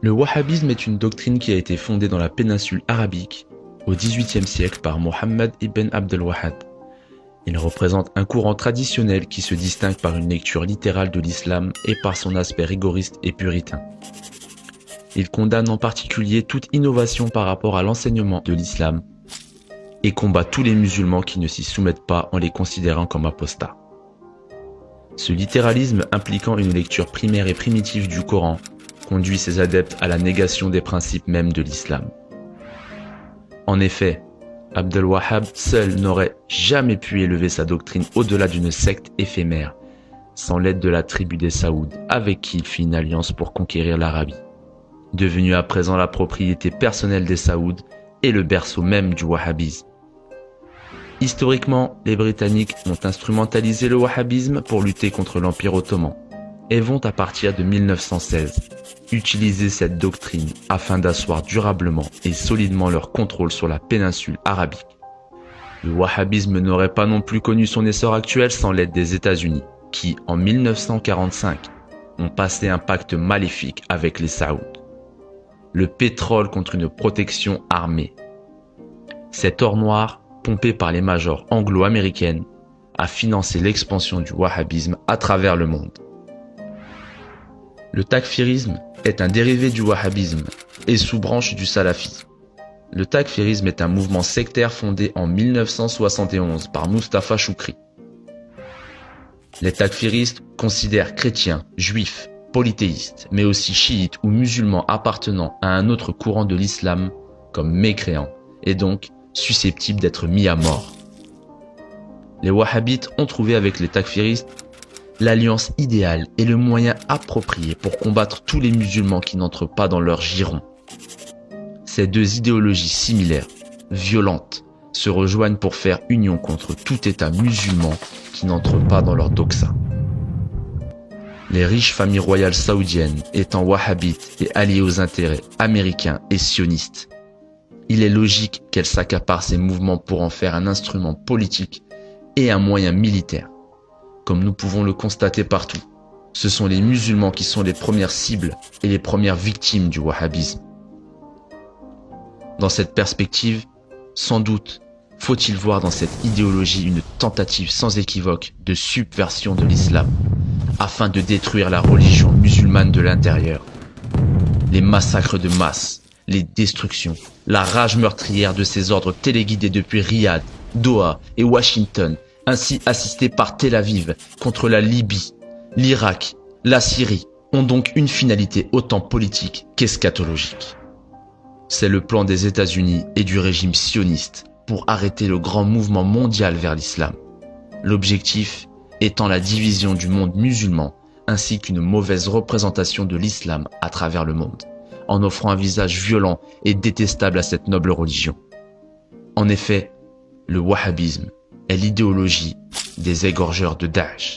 Le wahhabisme est une doctrine qui a été fondée dans la péninsule arabique au XVIIIe siècle par Mohammed ibn Abd al-Wahhab. Il représente un courant traditionnel qui se distingue par une lecture littérale de l'islam et par son aspect rigoriste et puritain. Il condamne en particulier toute innovation par rapport à l'enseignement de l'islam et combat tous les musulmans qui ne s'y soumettent pas en les considérant comme apostats. Ce littéralisme impliquant une lecture primaire et primitive du Coran conduit ses adeptes à la négation des principes mêmes de l'islam. En effet, Abd al-Wahhab seul n'aurait jamais pu élever sa doctrine au-delà d'une secte éphémère, sans l'aide de la tribu des Saouds, avec qui il fit une alliance pour conquérir l'Arabie, devenue à présent la propriété personnelle des Saouds et le berceau même du wahhabisme. Historiquement, les Britanniques ont instrumentalisé le wahhabisme pour lutter contre l'Empire ottoman et vont à partir de 1916 utiliser cette doctrine afin d'asseoir durablement et solidement leur contrôle sur la péninsule arabique. Le wahhabisme n'aurait pas non plus connu son essor actuel sans l'aide des États-Unis, qui, en 1945, ont passé un pacte maléfique avec les Saouds. Le pétrole contre une protection armée. Cet or noir, pompé par les majors anglo-américaines, a financé l'expansion du wahhabisme à travers le monde. Le takfirisme est un dérivé du wahhabisme et sous-branche du salafisme. Le takfirisme est un mouvement sectaire fondé en 1971 par Mustafa Choukri. Les takfiristes considèrent chrétiens, juifs, polythéistes, mais aussi chiites ou musulmans appartenant à un autre courant de l'islam comme mécréants et donc susceptibles d'être mis à mort. Les wahhabites ont trouvé avec les takfiristes l'alliance idéale et le moyen approprié pour combattre tous les musulmans qui n'entrent pas dans leur giron. Ces deux idéologies similaires, violentes, se rejoignent pour faire union contre tout État musulman qui n'entre pas dans leur doxa. Les riches familles royales saoudiennes étant wahhabites et alliées aux intérêts américains et sionistes, il est logique qu'elles s'accaparent ces mouvements pour en faire un instrument politique et un moyen militaire. Comme nous pouvons le constater partout, ce sont les musulmans qui sont les premières cibles et les premières victimes du wahhabisme. Dans cette perspective, sans doute, faut-il voir dans cette idéologie une tentative sans équivoque de subversion de l'islam, afin de détruire la religion musulmane de l'intérieur. Les massacres de masse, les destructions, la rage meurtrière de ces ordres téléguidés depuis Riyad, Doha et Washington, ainsi assistés par Tel Aviv contre la Libye, l'Irak, la Syrie, ont donc une finalité autant politique qu'eschatologique. C'est le plan des États-Unis et du régime sioniste pour arrêter le grand mouvement mondial vers l'islam. L'objectif étant la division du monde musulman ainsi qu'une mauvaise représentation de l'islam à travers le monde, en offrant un visage violent et détestable à cette noble religion. En effet, le wahhabisme est l'idéologie des égorgeurs de Daesh.